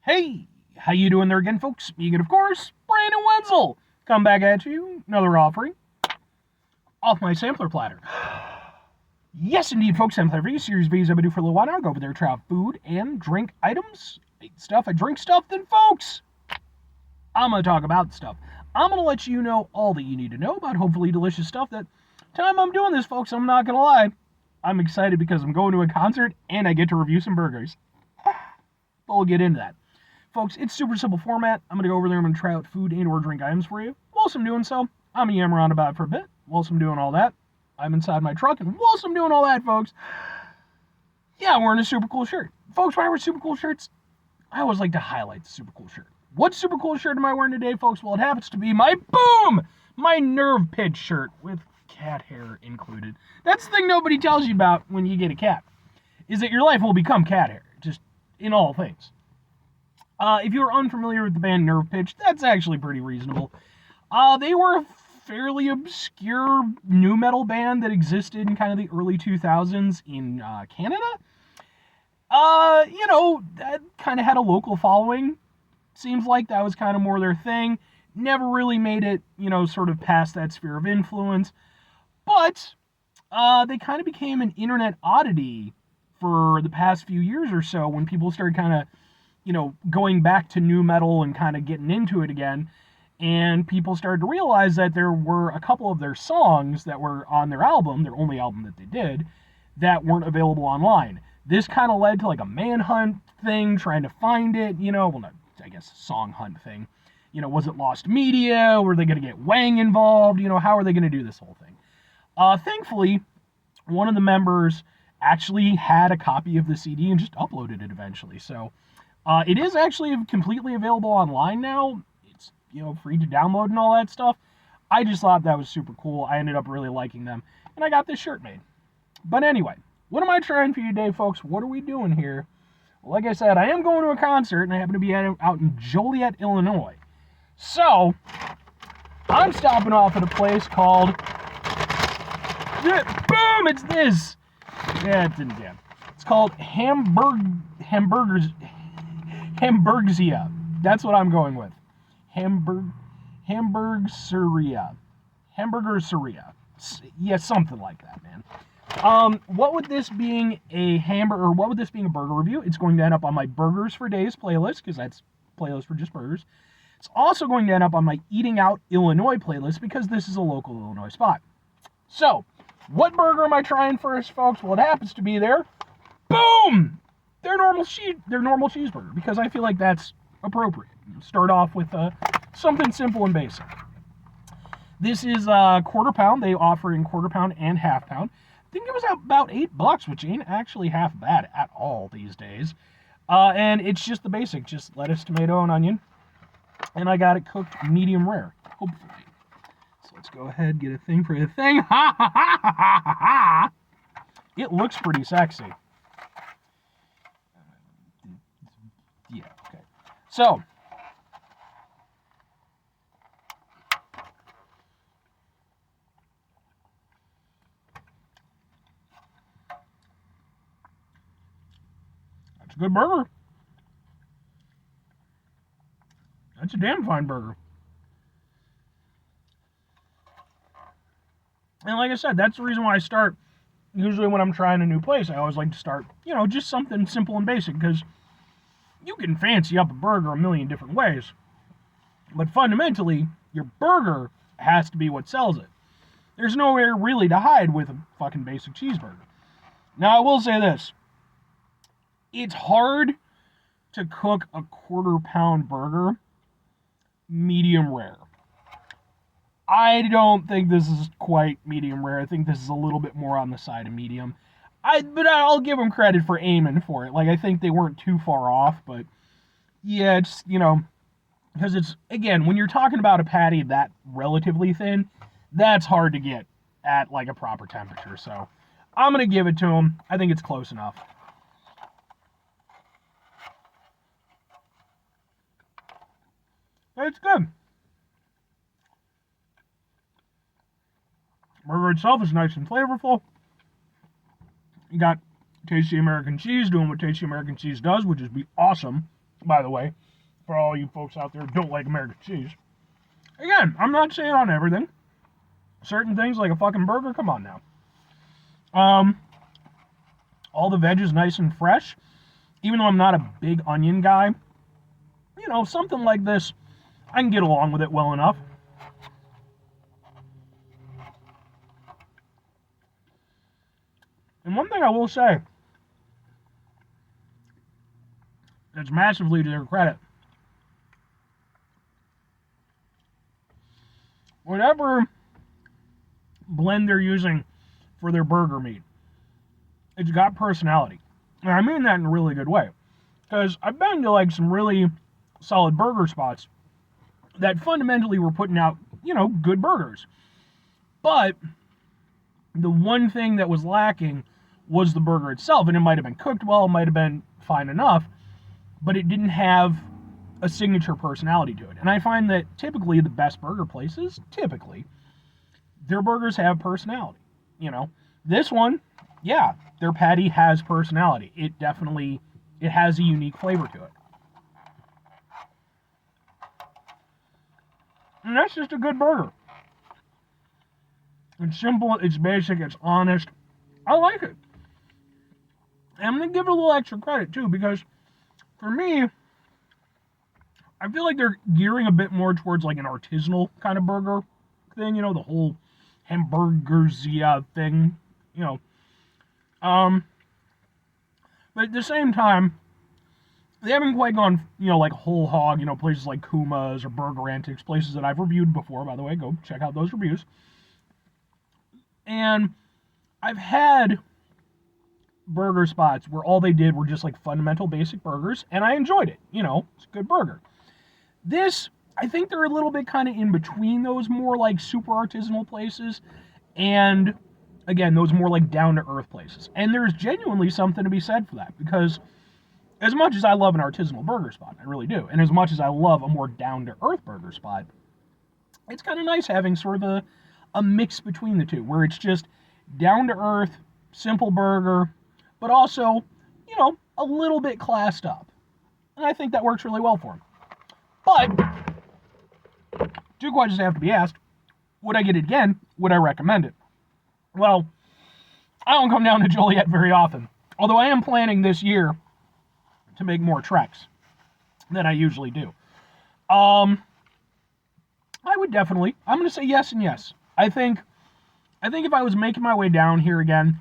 Hey, how you doing there again, folks? Speaking, of course, Brandon Wenzel. Come back at you, another offering off my sampler platter. Yes, indeed, folks, sampler every series of videos I've been doing for a little while now. I go over there, try out food and drink items. I eat stuff, I drink stuff, then, folks, I'm going to talk about stuff. I'm going to let you know all that you need to know about hopefully delicious stuff. That time I'm doing this, folks, I'm not going to lie. I'm excited because I'm going to a concert and I get to review some burgers. But we'll get into that. Folks, it's super simple format. I'm going to go over there, I'm going to try out food and or drink items for you. Whilst I'm doing so, I'm going to yammer around about it for a bit. Whilst I'm doing all that, I'm inside my truck, and whilst I'm doing all that, folks, yeah, I'm wearing a super cool shirt. Folks, when I wear super cool shirts, I always like to highlight the super cool shirt. What super cool shirt am I wearing today, folks? Well, it happens to be my nerve pitch shirt with cat hair included. That's the thing nobody tells you about when you get a cat, is that your life will become cat hair, just in all things. If you're unfamiliar with the band Nerve Pitch, that's actually pretty reasonable. They were a fairly obscure nu metal band that existed in kind of the early 2000s in Canada. That kind of had a local following. Seems like that was kind of more their thing. Never really made it, sort of past that sphere of influence. But they kind of became an internet oddity for the past few years or so when people started kind of going back to nu metal and kind of getting into it again. And people started to realize that there were a couple of their songs that were on their album, their only album that they did, that weren't available online. This kind of led to like a manhunt thing, trying to find it, song hunt thing. Was it lost media? Were they going to get Wang involved? How are they going to do this whole thing? Thankfully, one of the members actually had a copy of the CD and just uploaded it eventually. So, it is actually completely available online now. It's, free to download and all that stuff. I just thought that was super cool. I ended up really liking them, and I got this shirt made. But anyway, what am I trying for you today, folks? What are we doing here? Well, like I said, I am going to a concert, and I happen to be out in Joliet, Illinois. So, I'm stopping off at a place called... Boom! It's this! Yeah, it didn't get. It's called Hamburgerseria. That's what I'm going with. Hamburgerseria. Hamburgerseria. Yeah, something like that, man. What would this being a burger review? It's going to end up on my Burgers for Days playlist, because that's playlist for just burgers. It's also going to end up on my Eating Out Illinois playlist, because this is a local Illinois spot. So, what burger am I trying first, folks? Well, it happens to be boom! Their normal cheeseburger, because I feel like that's appropriate. Start off with something simple and basic. This is a quarter pound. They offer in quarter pound and half pound. I think it was about $8, which ain't actually half bad at all these days. And it's just the basic, just lettuce, tomato, and onion. And I got it cooked medium rare, hopefully. So let's go ahead, get a thing for the thing. Ha ha ha ha ha ha! It looks pretty sexy. Yeah, okay. So, that's a good burger. That's a damn fine burger. And like I said, that's the reason why I start, usually when I'm trying a new place, I always like to start, just something simple and basic, because you can fancy up a burger a million different ways. But fundamentally, your burger has to be what sells it. There's nowhere really to hide with a fucking basic cheeseburger. Now, I will say this. It's hard to cook a quarter pound burger medium rare. I don't think this is quite medium rare. I think this is a little bit more on the side of medium. But I'll give them credit for aiming for it. Like, I think they weren't too far off, but yeah, it's, because it's, again, when you're talking about a patty that relatively thin, that's hard to get at, like, a proper temperature. So, I'm going to give it to them. I think it's close enough. It's good. Burger itself is nice and flavorful. You got tasty American cheese doing what tasty American cheese does, which is be awesome. by the way, for all you folks out there who don't like American cheese. Again, I'm not saying on everything. Certain things like a fucking burger, come on now. All the veg is nice and fresh. Even though I'm not a big onion guy, you know, something like this, I can get along with it well enough. And one thing I will say, that's massively to their credit, whatever blend they're using for their burger meat, it's got personality. And I mean that in a really good way. Because I've been to like some really solid burger spots that fundamentally were putting out, you know, good burgers. But the one thing that was lacking was the burger itself. And it might have been cooked well, it might have been fine enough, but it didn't have a signature personality to it. And I find that typically the best burger places, their burgers have personality. You know, this one, yeah, their patty has personality. It has a unique flavor to it. And that's just a good burger. It's simple, it's basic, it's honest. I like it. And I'm going to give it a little extra credit, too, because for me, I feel like they're gearing a bit more towards like an artisanal kind of burger thing, you know, the whole Hamburgerseria thing, you know. But at the same time, they haven't quite gone, you know, like whole hog, you know, places like Kuma's or Burger Antics, places that I've reviewed before, by the way. Go check out those reviews. And I've had burger spots where all they did were just like fundamental basic burgers, and I enjoyed it. You know, it's a good burger. This, I think they're a little bit kind of in between those more like super artisanal places and, again, those more like down-to-earth places. And there's genuinely something to be said for that, because as much as I love an artisanal burger spot, I really do, and as much as I love a more down-to-earth burger spot, it's kind of nice having sort of a mix between the two, where it's just down-to-earth, simple burger, but also, you know, a little bit classed up. And I think that works really well for them. But, two questions have to be asked. Would I get it again? Would I recommend it? Well, I don't come down to Joliet very often, although I am planning this year to make more treks than I usually do. I would definitely, I'm going to say yes and yes. I think if I was making my way down here again,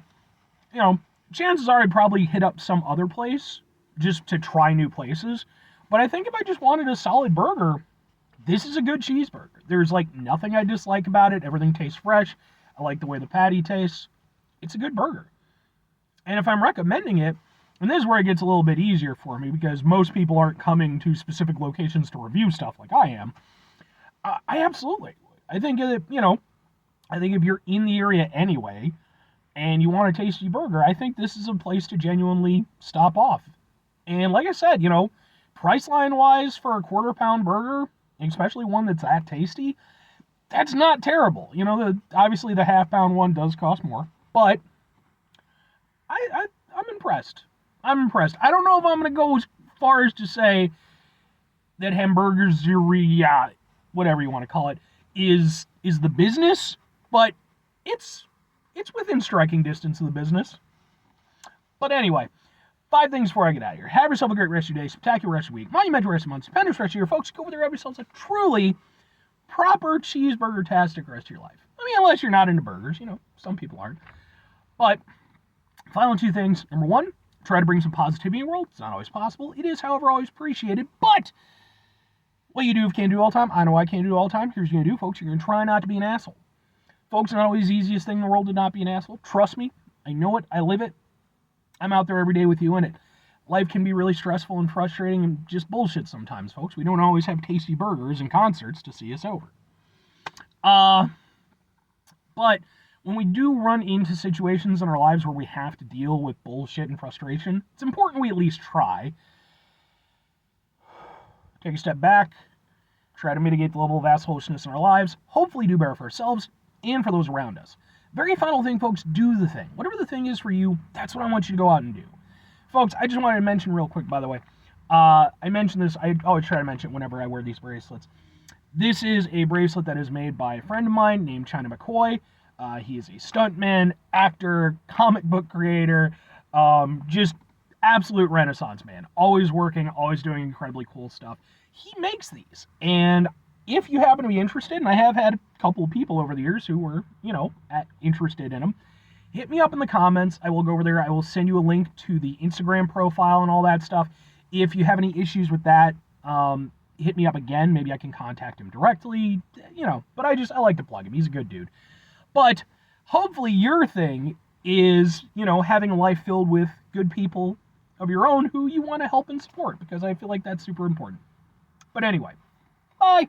you know, chances are I'd probably hit up some other place just to try new places. But I think if I just wanted a solid burger, this is a good cheeseburger. There's like nothing I dislike about it. Everything tastes fresh. I like the way the patty tastes. It's a good burger. And if I'm recommending it, and this is where it gets a little bit easier for me because most people aren't coming to specific locations to review stuff like I am, I absolutely would. I think, you know, I think if you're in the area anyway and you want a tasty burger, I think this is a place to genuinely stop off. And like I said, you know, price line wise for a quarter-pound burger, especially one that's that tasty, that's not terrible. You know, obviously the half-pound one does cost more, but I'm impressed. I'm impressed. I don't know if I'm going to go as far as to say that Hamburgerseria, whatever you want to call it, is the business, but it's within striking distance of the business. But anyway, 5 things before I get out of here. Have yourself a great rest of your day, spectacular rest of your week, monumental rest of your month, stupendous rest of your folks. Go over there, have yourselves a truly proper cheeseburger-tastic rest of your life. I mean, unless you're not into burgers, you know, some people aren't. But final 2 things. Number 1, try to bring some positivity in the world. It's not always possible. It is, however, always appreciated. But what you do can't do all the time. I know I can't do all the time. Here's what you're going to do, folks. You're going to try not to be an asshole. Folks, it's not always the easiest thing in the world to not be an asshole. Trust me. I know it. I live it. I'm out there every day with you in it. Life can be really stressful and frustrating and just bullshit sometimes, folks. We don't always have tasty burgers and concerts to see us over. But when we do run into situations in our lives where we have to deal with bullshit and frustration, it's important we at least try. Take a step back, try to mitigate the level of assholishness in our lives, hopefully do better for ourselves and for those around us. Very final thing, folks, do the thing. Whatever the thing is for you, that's what I want you to go out and do. Folks, I just wanted to mention real quick, by the way, I mentioned this, I always try to mention it whenever I wear these bracelets. This is a bracelet that is made by a friend of mine named China McCoy. He is a stuntman, actor, comic book creator, just absolute renaissance man. Always working, always doing incredibly cool stuff. He makes these. And if you happen to be interested, and I have had a couple of people over the years who were, interested in them, hit me up in the comments. I will go over there. I will send you a link to the Instagram profile and all that stuff. If you have any issues with that, hit me up again. Maybe I can contact him directly, but I like to plug him. He's a good dude. But hopefully your thing is, having a life filled with good people of your own who you want to help and support, because I feel like that's super important. But anyway, bye.